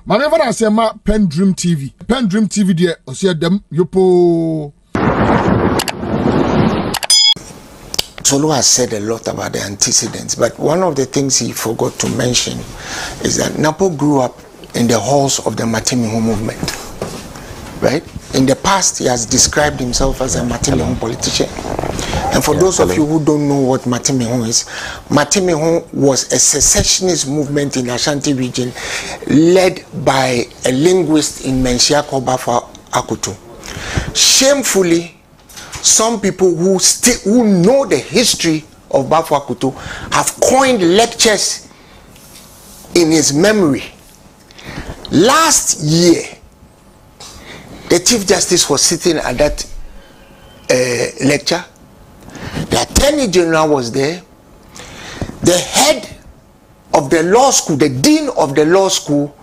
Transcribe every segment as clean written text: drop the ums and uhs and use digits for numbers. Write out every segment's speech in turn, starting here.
Manever I say ma PENDREAM TV. PENDREAM TV there, I see them yopo. Solo has said a lot about the antecedents, but one of the things he forgot to mention is that Napo grew up in the halls of the Matimiho movement, right? In the past, he has described himself as a Matimiho politician. And for those of you who don't know what Matimiho is, Matimiho was a secessionist movement in the Ashanti region led by a linguist in Menchia called Akuffo Addo. Shamefully, some people who know the history of Akuffo Addo have coined lectures in his memory. Last year, the Chief Justice was sitting at that lecture. The Attorney General was there. The head of the law school, the dean of the law school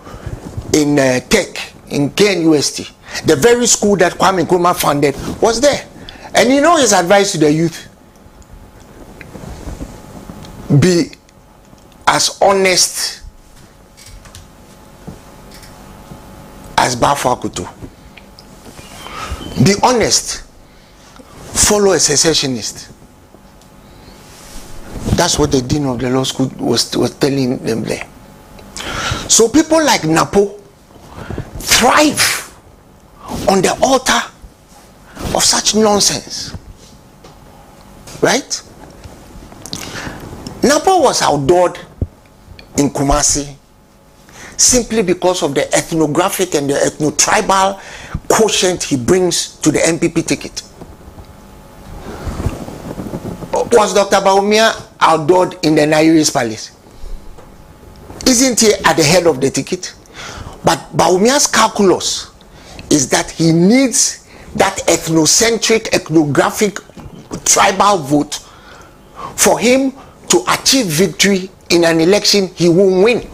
in Tech, in KNUST, the very school that Kwame Nkrumah founded, was there. And you know his advice to the youth? Be as honest as Akuffo Addo. Be honest. Follow a secessionist. That's what the dean of the law school was telling them there. So people like Napo thrive on the altar of such nonsense. Right? Napo was outlawed in Kumasi simply because of the ethnographic and the ethno-tribal quotient he brings to the MPP ticket. Was Dr. Bawumia outlawed in the Nairobi's palace? Isn't he at the head of the ticket? But Bawumia's calculus is that he needs that ethnocentric, ethnographic, tribal vote for him to achieve victory in an election he won't win.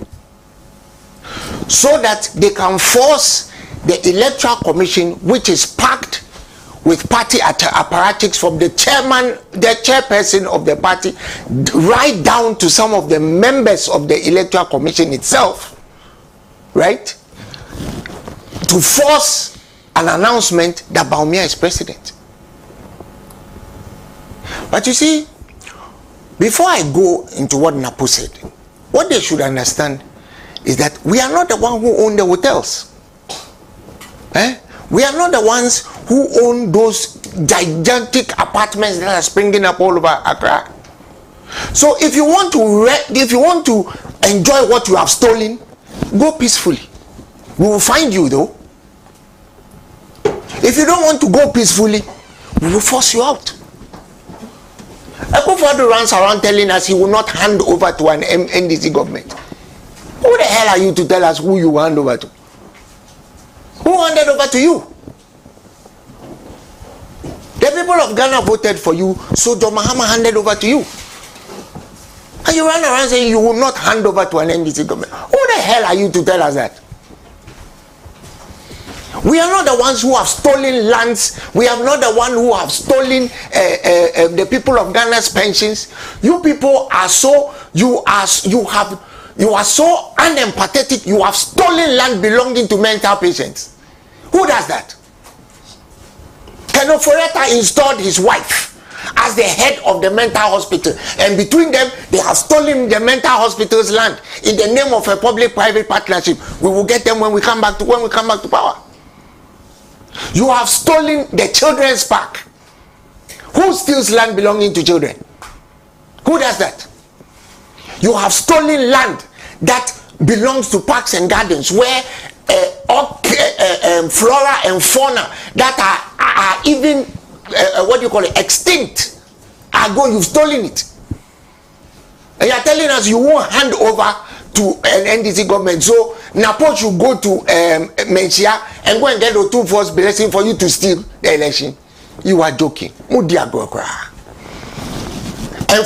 So that they can force the Electoral Commission, which is packed with party apparatchiks from the chairman, the chairperson of the party, right down to some of the members of the Electoral Commission itself, right, to force an announcement that Bawumia is president. But you see, before I go into what Napo said, what they should understand is that we are not the one who own the hotels. We are not the ones who own those gigantic apartments that are springing up all over Accra. So if you want to enjoy what you have stolen, go peacefully. We will find you though. If you don't want to go peacefully, we will force you out. Akuffo Addo runs around telling us he will not hand over to an NDC government. Who the hell are you to tell us who you hand over to? Who handed over to you? The people of Ghana voted for you, so John Mahama handed over to you. And you run around saying you will not hand over to an NDC government. Who the hell are you to tell us that? We are not the ones who have stolen lands. We are not the one who have stolen the people of Ghana's pensions. You people are so you are so unempathetic. You have stolen land belonging to mental patients. Who does that? Kenneth Foretta installed his wife as the head of the mental hospital, and between them they have stolen the mental hospital's land in the name of a public-private partnership. We will get them when we come back to power. You have stolen the children's park. Who steals land belonging to children? Who does that? You have stolen land that belongs to parks and gardens where flora and fauna that are even extinct are gone. You've stolen it, and you are telling us you won't hand over to an NDC government. So Napo should go to Menchia and go and get the 2-4's blessing for you to steal the election. You are joking. And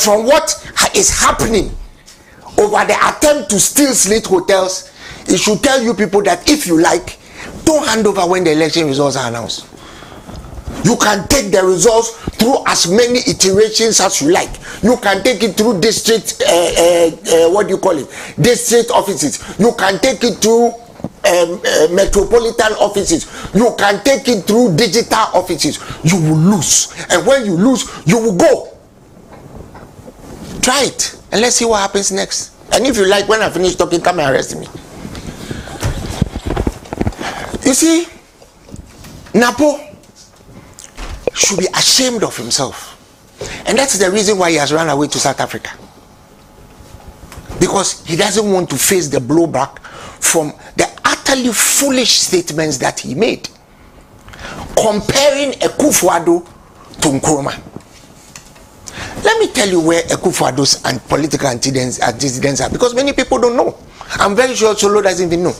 from what is happening over the attempt to steal Slate hotels, it should tell you people that if you like, don't hand over when the election results are announced. You can take the results through as many iterations as you like. You can take it through district, district offices. You can take it through metropolitan offices. You can take it through digital offices. You will lose. And when you lose, you will go. Try it. And let's see what happens next. And if you like, when I finish talking, come and arrest me. You see, Napo should be ashamed of himself. And that's the reason why he has run away to South Africa. Because he doesn't want to face the blowback from the utterly foolish statements that he made. Comparing Akuffo Addo to Nkrumah. Let me tell you where Akuffo Addo's and political antecedents are, because many people don't know. I'm very sure Solo doesn't even know.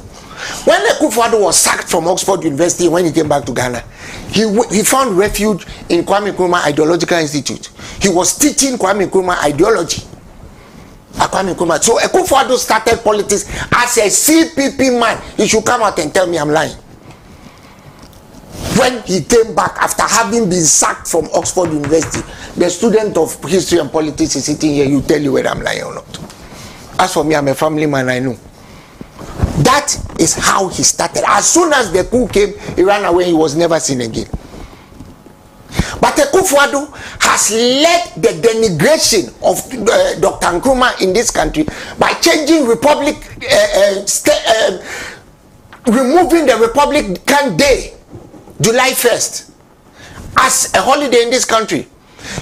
When Akuffo Addo was sacked from Oxford University, when he came back to Ghana, he found refuge in Kwame Nkrumah Ideological Institute. He was teaching Kwame Nkrumah ideology. Kwame Nkrumah. So Akuffo Addo started politics as a CPP man. He should come out and tell me I'm lying. When he came back after having been sacked from Oxford University, the student of history and politics is sitting here, you tell you whether I'm lying or not. As for me, I'm a family man, I know. That is how he started. As soon as the coup came, he ran away, he was never seen again. But Akuffo Addo has led the denigration of Dr. Nkrumah in this country by changing removing the Republican Day, July 1st, as a holiday in this country.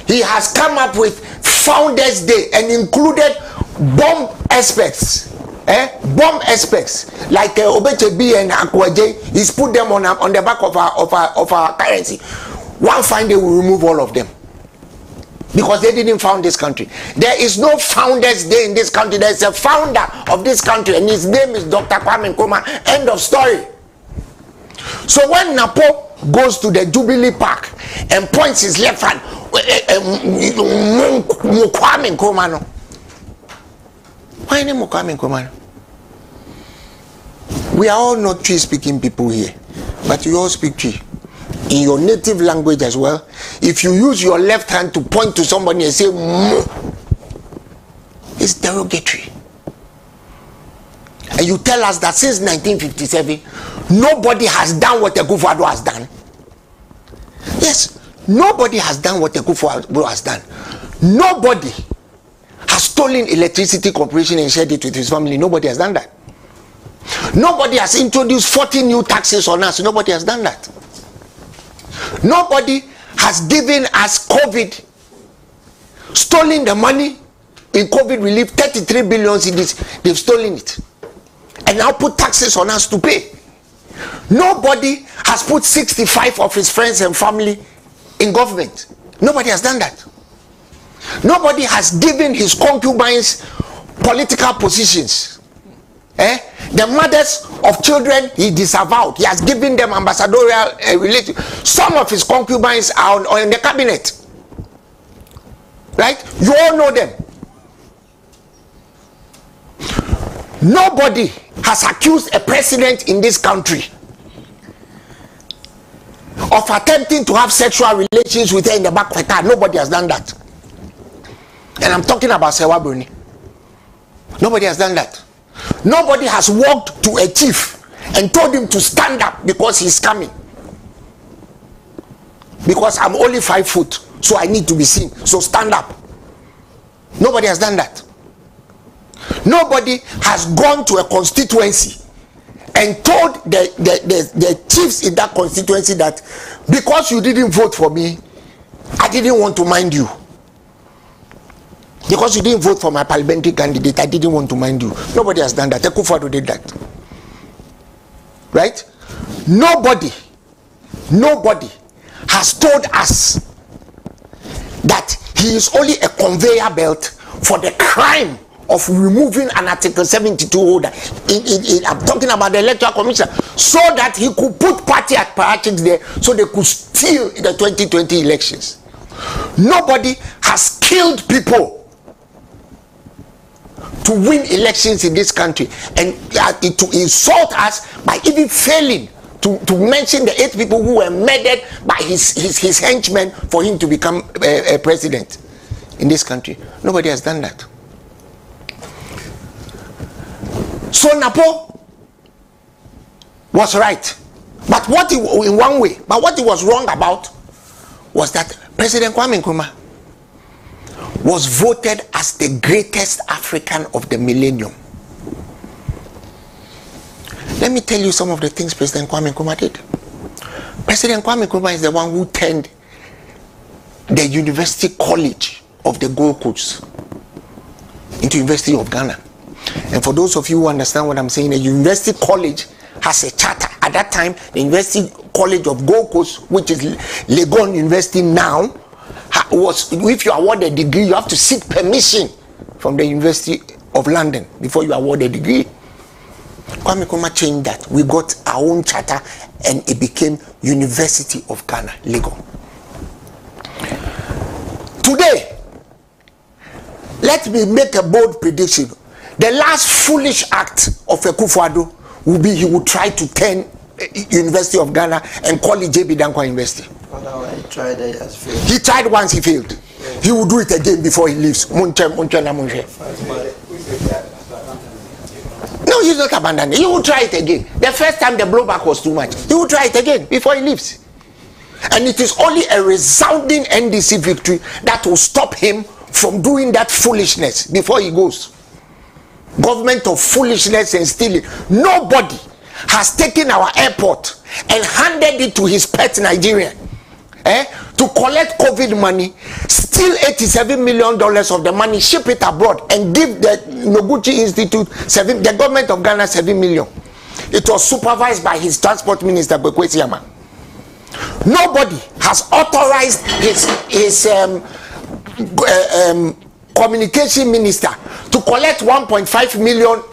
He has come up with Founders Day and included bomb aspects. Bomb aspects like Obechebi and Akwaje. He's put them on the back of our currency. One fine day will remove all of them, because they didn't found this country. There is no Founders Day in this country. There is a founder of this country, and his name is Dr. Kwame Nkrumah. End of story. So when Napo goes to the Jubilee Park and points his left hand, Kwame Nkrumah no. Why name Kwame Nkrumah? We are all not Twi-speaking people here, but you all speak Twi in your native language as well. If you use your left hand to point to somebody and say Mo, it's derogatory. And you tell us that since 1957 nobody has done what Akuffo Addo has done. Yes, nobody has done what Akuffo Addo has done. Nobody has stolen electricity corporation and shared it with his family. Nobody has done that. Nobody has introduced 40 new taxes on us. Nobody has done that. Nobody has given us COVID, stolen the money in COVID relief, 33 billion cedis. They've stolen it and now put taxes on us to pay. Nobody has put 65 of his friends and family in government. Nobody has done that. Nobody has given his concubines political positions. The mothers of children he disavowed. He has given them ambassadorial relations. Some of his concubines are in the cabinet. Right? You all know them. Nobody has accused a president in this country of attempting to have sexual relations with her in the back of her car. Nobody has done that. And I'm talking about Sewa Bruni. Nobody has done that. Nobody has walked to a chief and told him to stand up because he's coming. Because I'm only 5 foot, so I need to be seen. So stand up. Nobody has done that. Nobody has gone to a constituency and told the chiefs in that constituency that because you didn't vote for me, I didn't want to mind you. Because you didn't vote for my parliamentary candidate, I didn't want to mind you. Nobody has done that. Akuffo Addo did that. Right? Nobody has told us that he is only a conveyor belt for the crime of removing an Article 72 holder. I'm talking about the Electoral Commission, so that he could put party apparatus there so they could steal the 2020 elections. Nobody has killed people to win elections in this country, and to insult us by even failing to mention the 8 people who were murdered by his henchmen for him to become a president in this country. Nobody has done that. So Napo was right. But what he, in one way, but what he was wrong about was that President Kwame Nkrumah was voted as the greatest African of the millennium. Let me tell you some of the things President Kwame Nkrumah did. President Kwame Nkrumah is the one who turned the University College of the Gold Coast into University of Ghana. And for those of you who understand what I'm saying, the University College has a charter. At that time, the University College of Gold Coast, which is Legon University now, was, if you award a degree, you have to seek permission from the University of London before you award a degree. Kwame Nkrumah changed that. We got our own charter and it became University of Ghana, Legon. Today, let me make a bold prediction. The last foolish act of Akuffo Addo will be he will try to turn University of Ghana and call it JB Dankwa University. He tried once, he failed. Yeah. He will do it again before he leaves. No, he's not abandoning. He will try it again. The first time the blowback was too much. He will try it again before he leaves. And it is only a resounding NDC victory that will stop him from doing that foolishness before he goes. Government of foolishness and stealing. Nobody has taken our airport and handed it to his pet Nigerian to collect COVID money, steal $87 million of the money, ship it abroad, and give the Noguchi Institute the government of Ghana $7 million. It was supervised by his transport minister, Bekwesi Yama. Nobody has authorized his communication minister to collect $1.5 million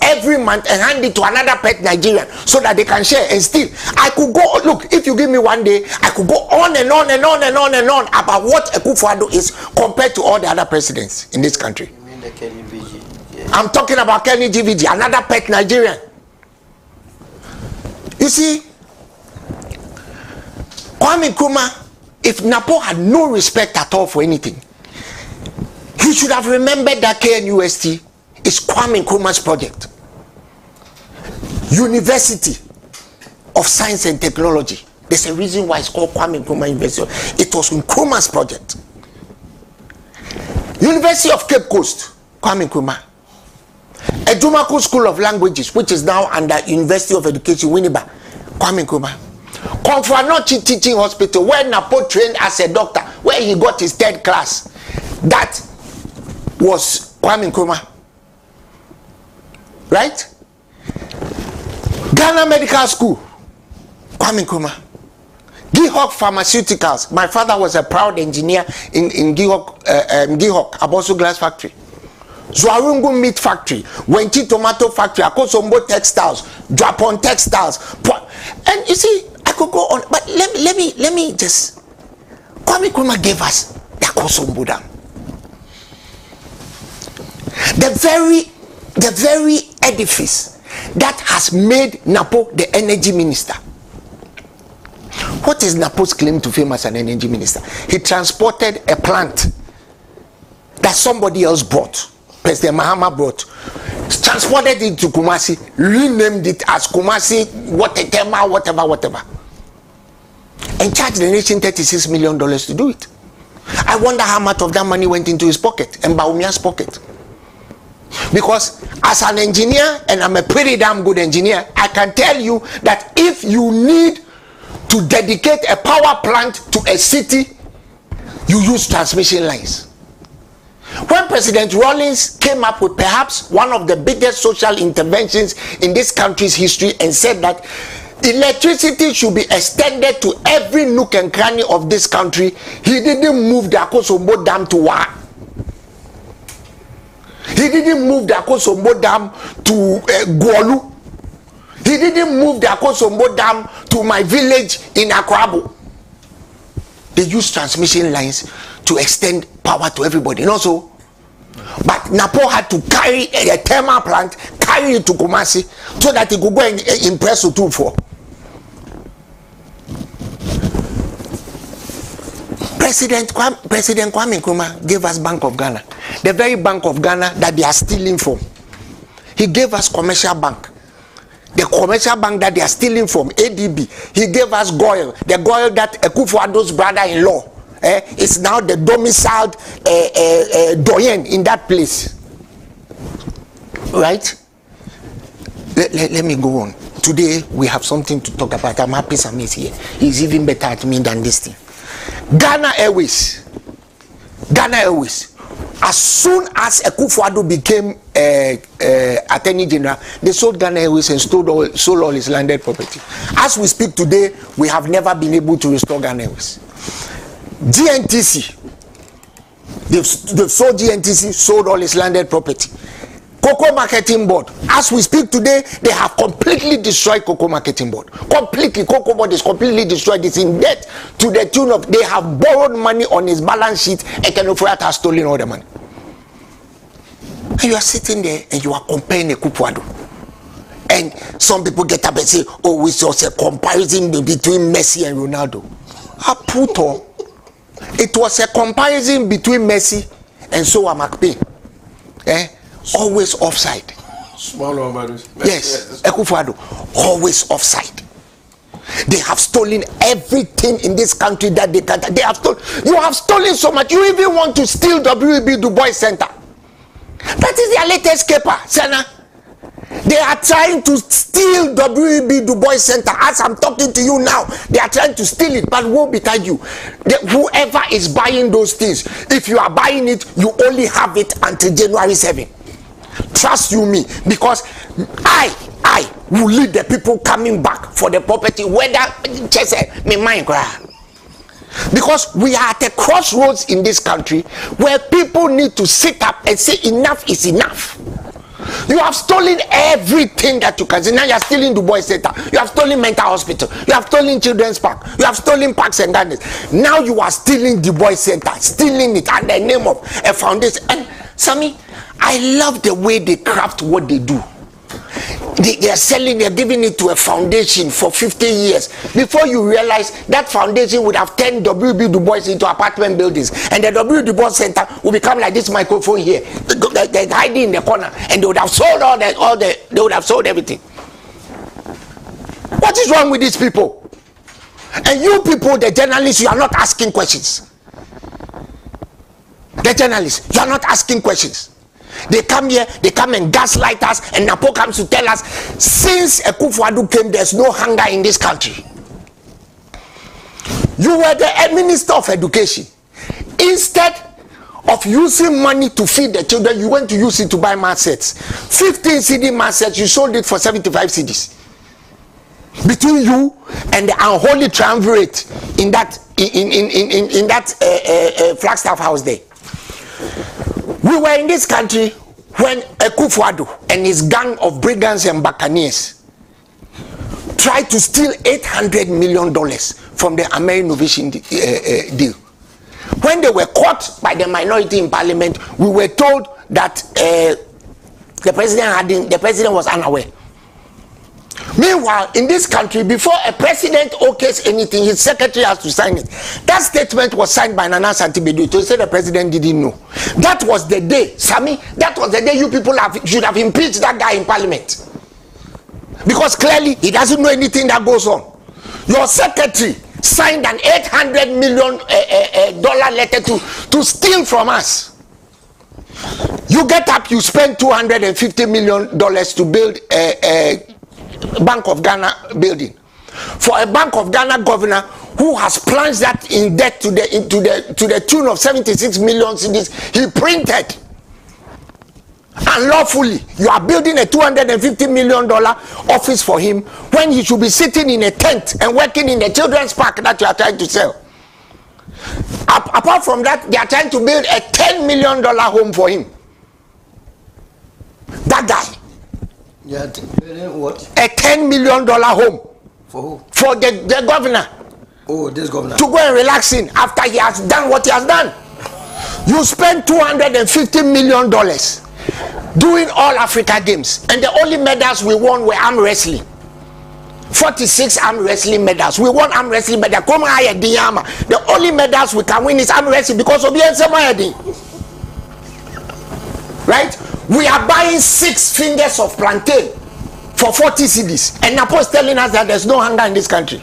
every month and hand it to another pet Nigerian so that they can share and steal. I could go, look, if you give me one day, I could go on and on and on and on and on about what Akuffo Addo is compared to all the other presidents in this country. You mean the Kenny VG? Yeah. I'm talking about Kenny GVG, another pet Nigerian. You see, Kwame Nkrumah, if Napo had no respect at all for anything, he should have remembered that KNUST is Kwame Nkrumah's project. University of Science and Technology. There's a reason why it's called Kwame Nkrumah University. It was Nkrumah's project. University of Cape Coast, Kwame Nkrumah. Edumaku School of Languages, which is now under University of Education, Winneba, Kwame Nkrumah. Konfanochi Teaching Hospital, where Napo trained as a doctor, where he got his 3rd class. That was Kwame Nkrumah. Right? Ghana Medical School, Kwame Nkrumah. Gihok Pharmaceuticals. My father was a proud engineer in Gihok Abosu Glass Factory. Zwarungu Meat Factory, Wenchi Tomato Factory, Akosombo Textiles, Japon Textiles. And you see, I could go on, but let me just. Kwame Nkrumah gave us the Akosombo Dam. The very edifice that has made Napo the energy minister. What is Napo's claim to fame as an energy minister? He transported a plant that somebody else brought. President Mahama brought, transported it to Kumasi, renamed it as Kumasi, whatever, and charged the nation $36 million to do it. I wonder how much of that money went into his pocket and Baumia's pocket. Because as an engineer, and I'm a pretty damn good engineer, I can tell you that if you need to dedicate a power plant to a city, you use transmission lines. When President Rawlings came up with perhaps one of the biggest social interventions in this country's history and said that electricity should be extended to every nook and cranny of this country, he didn't move the Akosombo Dam to Wa. He didn't move the Akosombo Dam to Guolu. He didn't move the Akosombo Dam to my village in Akwabo. They used transmission lines to extend power to everybody. And also, but Napo had to carry a thermal plant, carry it to Kumasi, so that he could go and impress Utufo. President Kwame Nkrumah gave us Bank of Ghana, the very Bank of Ghana that they are stealing from. He gave us Commercial Bank, the commercial bank that they are stealing from, ADB. He gave us Goyle, the Goyle that Akuffo Addo's brother-in-law is now the domiciled doyen in that place. Right? Let me go on. Today we have something to talk about. I'm happy Sam is here. He's even better at me than this thing. Ghana Airways. As soon as Akuffo Addo became Attorney General, they sold Ghana Airways and sold all his landed property. As we speak today, we have never been able to restore Ghana Airways. GNTC, they've sold GNTC, sold all his landed property. Cocoa Marketing Board, as we speak today, they have completely destroyed Cocoa Marketing Board. Completely, Cocoa Board is completely destroyed. It's in debt to the tune of, they have borrowed money on his balance sheet, and Akuffo Addo has stolen all the money. And you are sitting there and you are comparing Akuffo Addo. And some people get up and say, oh, it's just a comparison between Messi and Ronaldo. Aputo. It was a comparison between Messi and Soa McPay. Always offside. Small numbers. Yes, Akuffo Addo, always offside. They have stolen everything in this country that they can. They have stolen. You have stolen so much. You even want to steal WEB Du Bois Center. That is their latest caper, Senna. They are trying to steal WEB Du Bois Center. As I'm talking to you now, they are trying to steal it, but woe betide you. Whoever is buying those things, if you are buying it, you only have it until January 7. Trust you me, because I will lead the people coming back for the property, whether just me mind cry. Because we are at a crossroads in this country where people need to sit up and say enough is enough. You have stolen everything that you can see. Now you are stealing Du Bois Center. You have stolen mental hospital. You have stolen children's park. You have stolen parks and gardens. Now you are stealing Du Bois Center, stealing it under the name of a foundation. And Sammy, I love the way they craft what they do. They are selling, they are giving it to a foundation for 50 years. Before you realize, that foundation would have turned WB Du Bois into apartment buildings. And the WB Du Bois Center will become like this microphone here. They're hiding in the corner. And they would have sold they would have sold everything. What is wrong with these people? And you people, the journalists, you are not asking questions. The journalists, you are not asking questions. They come here, they come and gaslight us, and Napo comes to tell us, since Akuffo Addo came, there's no hunger in this country. You were the Minister of Education. Instead of using money to feed the children, you went to use it to buy math sets. 15 CD math sets, you sold it for 75 CDs. Between you and the unholy triumvirate in that Flagstaff house there. We were in this country when Akuffo Addo and his gang of brigands and buccaneers tried to steal $800 million from the American Innovation deal. When they were caught by the minority in parliament, we were told that the president was unaware. Meanwhile, in this country, before a president okays anything, his secretary has to sign it. That statement was signed by Nana Santibedu to say the president didn't know. That was the day, Sammy, that was the day you people should have impeached that guy in parliament. Because clearly, he doesn't know anything that goes on. Your secretary signed an $800 million letter to steal from us. You get up, you spend $250 million to build a Bank of Ghana building for a Bank of Ghana governor who has plunged that in debt to the tune of 76 million cedis he printed unlawfully. You are building a $250 million office for him when he should be sitting in a tent and working in the children's park that you are trying to sell. Apart from that, they are trying to build a $10 million home for him. That guy. Yeah, what? A $10 million home. For who? For the governor. Oh, this governor. To go and relax in after he has done what he has done. You spent $250 million doing all Africa games. And the only medals we won were arm wrestling. 46 arm wrestling medals. We won arm wrestling medal. The only medals we can win is arm wrestling because of the right? We are buying 6 fingers of plantain for 40 cedis, and Napo is telling us that there's no hunger in this country.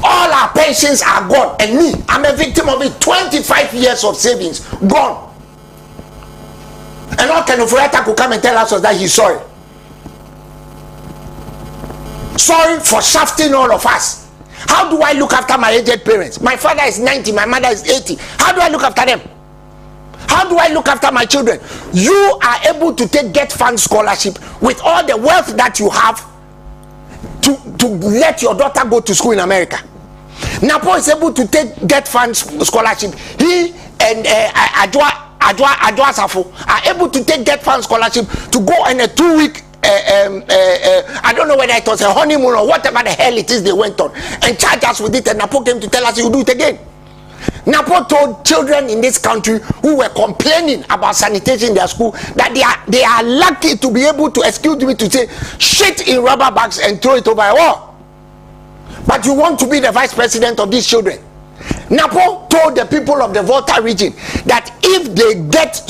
All our pensions are gone, and me, I'm a victim of it. 25 years of savings gone. And all Akuffo Addo could come and tell us that he's sorry. Sorry for shafting all of us. How do I look after my aged parents? My father is 90, my mother is 80. How do I look after them? How do I look after my children? You are able to take Get Fund scholarship with all the wealth that you have to let your daughter go to school in America. Napo is able to take Get Fund scholarship. He and Addo Asafo are able to take Get Fund scholarship to go on a 2-week I don't know whether it was a honeymoon or whatever the hell it is they went on, and charged us with it, and Napo came to tell us you do it again. Napo told children in this country who were complaining about sanitation in their school that they are lucky to be able to, excuse me to say, shit in rubber bags and throw it over a wall. But you want to be the vice president of these children. Napo told the people of the Volta region that if they get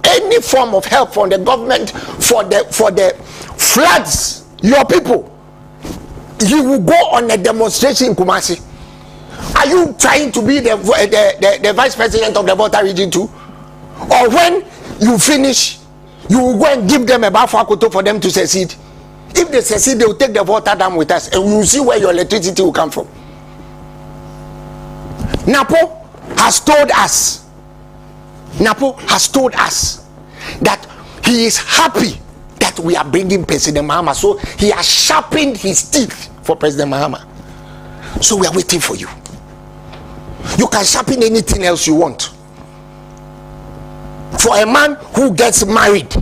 any form of help from the government for the floods, your people, you will go on a demonstration in Kumasi. Are you trying to be the vice president of the Volta region too? Or when you finish, you will go and give them a Bafakoto for them to succeed? If they succeed, they will take the Volta Dam with us, and we will see where your electricity will come from. Napo has told us that he is happy that we are bringing President Mahama. So he has sharpened his teeth for President Mahama. So we are waiting for you. You can sharpen anything else you want. For a man who gets married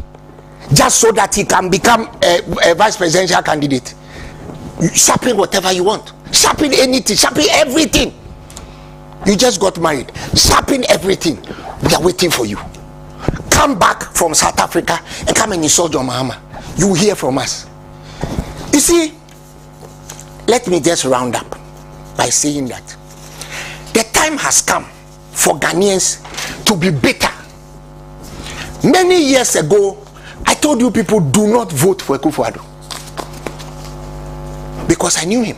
just so that he can become a vice presidential candidate, you sharpen whatever you want. Sharpen anything, sharpen everything. You just got married. Sharpen everything. We are waiting for you. Come back from South Africa and come and insult John Mahama. You will hear from us. You see, let me just round up by saying that the time has come for Ghanaians to be bitter. Many years ago, I told you people do not vote for Akuffo Addo because I knew him.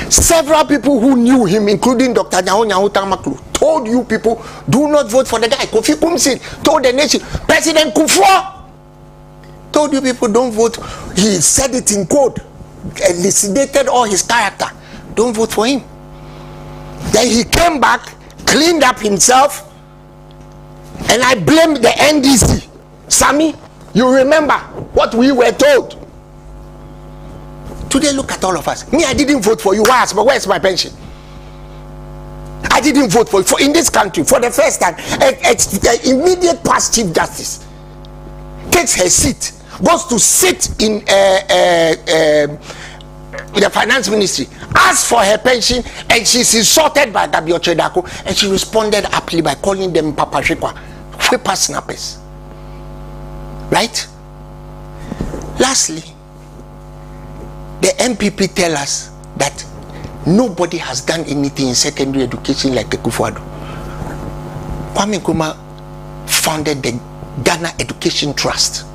Several people who knew him, including Dr. Nyaho Tamaklu, told you people do not vote for the guy. Kofi Kumsin told the nation. President Kufuor told you people don't vote. He said it in code, elucidated all his character. Don't vote for him. Then he came back, cleaned up himself, and I blame the NDC. Sammy, you remember what we were told. Today, look at all of us. Me, I didn't vote for you. Why? But where's my pension? I didn't vote for you. For in this country, for the first time, the immediate past Chief Justice takes her seat, goes to sit in the finance ministry, asks for her pension, and she's insulted by Gabio Chedako, and she responded aptly by calling them Papa Shekwa, whipper snappers. Right? Lastly, the MPP tell us that nobody has done anything in secondary education like Akuffo Addo. Kwame Nkrumah founded the Ghana Education Trust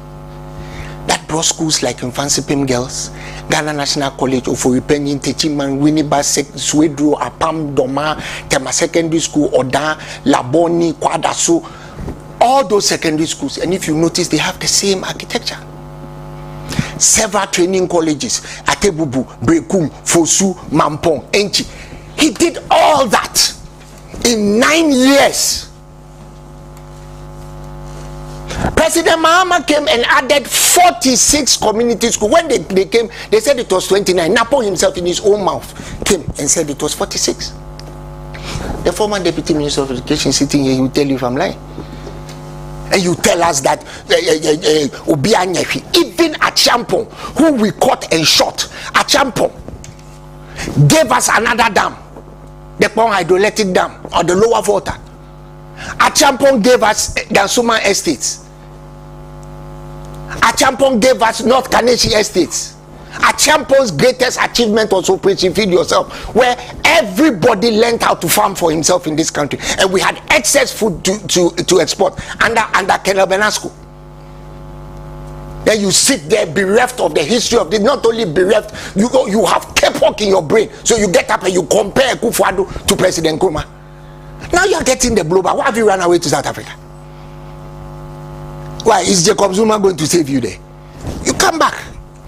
that brought schools like Infansipim Girls, Ghana National College, Oforipenyin, Techiman, Winneba, Swedro, Apam, Doma, Tema Secondary School, Oda, Laboni, Kwadaso, all those secondary schools. And if you notice, they have the same architecture. Several training colleges, Atebubu, Brekum, Fosu, Mampong, Enchi. He did all that in 9 years. President Mahama came and added 46 community schools. When they came, they said it was 29. Napo himself in his own mouth came and said it was 46. The former Deputy Minister of Education sitting here, he will tell you if I'm lying. And you tell us that even Achampong, who we caught and shot, Achampong gave us another dam, the Pong Hydroelectric Dam, or the Lower Volta. Achampong gave us the Suma Estates. Achampong gave us North Kaneshi Estates. Achampong's greatest achievement was Operation Feed Yourself, where everybody learned how to farm for himself in this country, and we had excess food to export under Colonel Benasco. Then you sit there bereft of the history of this. Not only bereft, you have K-pop in your brain. So you get up and you compare Akuffo Addo to President Nkrumah. Now you are getting the blow back. Why have you run away to South Africa? Why is Jacob Zuma going to save you there? You come back,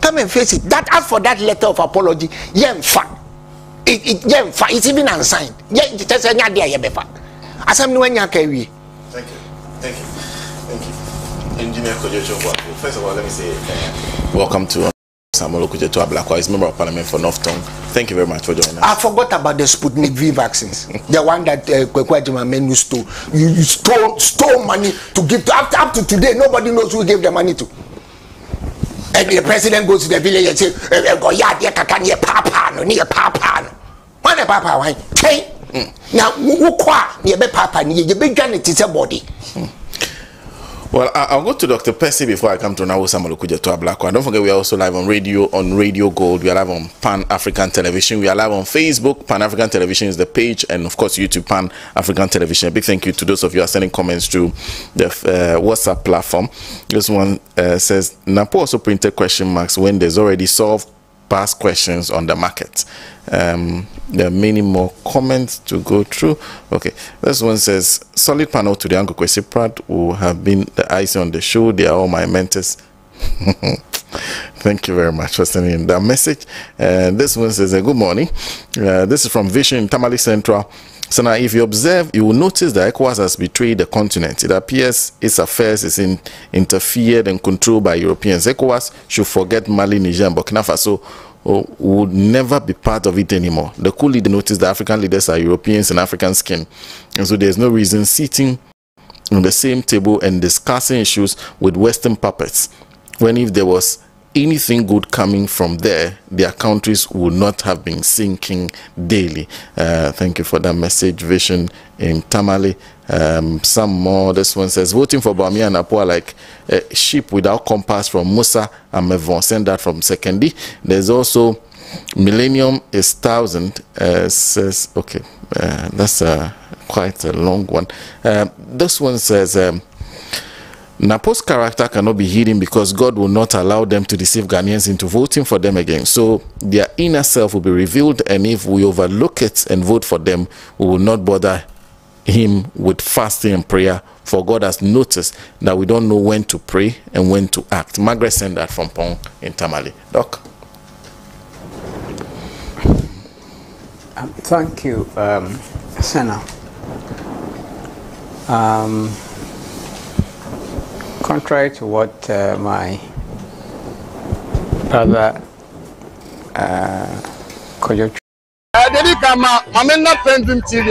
come and face it. That as for that letter of apology, it's even unsigned. Thank you. Engineer Kojecho, first of all, let me say welcome to Samuel Okujeto Ablakwa, is member of parliament for North Tongue. Thank you very much for joining us. I forgot about the Sputnik V vaccines. The one that Kwekwa Menu stole. You stole money to give to. Up to today, nobody knows who gave the money to. And the president goes to the village and says, Papa, no, near Papa. One a Papa, why? Now, who qua near Papa, near the big gun, it is a body. Well, I'll go to Dr. Percy before I come to Nawo Samuel Okujeto Ablakwa. Don't forget, we are also live on Radio Gold. We are live on Pan-African Television. We are live on Facebook. Pan-African Television is the page, and of course, YouTube Pan-African Television. A big thank you to those of you who are sending comments to the WhatsApp platform. This one says, Napo also printed question marks when there's already solved past questions on the market. There are many more comments to go through. Okay, this one says, solid panel to the Uncle Kwesi Pratt who have been the icing on the show. They are all my mentors. Thank you very much for sending in that message. This one says, good morning. This is from Vision in Tamale Central. So now, if you observe, you will notice that ECOWAS has betrayed the continent. It appears its affairs is interfered and controlled by Europeans. ECOWAS should forget Mali, Niger, and Burkina Faso would never be part of it anymore. The coup leader noticed that African leaders are Europeans and African skin. And so there's no reason sitting on the same table and discussing issues with Western puppets, when if there was anything good coming from there, their countries would not have been sinking daily. Thank you for that message, Vision in Tamale. Some more. This one says, voting for Bamia and Apua like a sheep without compass from Musa and Mevon. Send that from Sekendi. There's also Millennium is 1,000. Says, okay, that's quite a long one. This one says, Napo's character cannot be hidden because God will not allow them to deceive Ghanaians into voting for them again. So their inner self will be revealed, and if we overlook it and vote for them, we will not bother him with fasting and prayer, for God has noticed that we don't know when to pray and when to act. Margaret sent that from Pong in Tamale. Doc. Thank you, Senna. Contrary to what my brother Kojo PENDREAM TV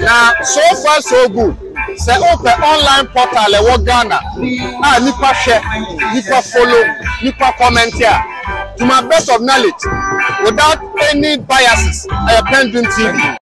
now, so far so good. Say open online portal e Ghana. Nipa share, nipa follow, nipa comment here. To my best of knowledge, without any biases, PENDREAM TV.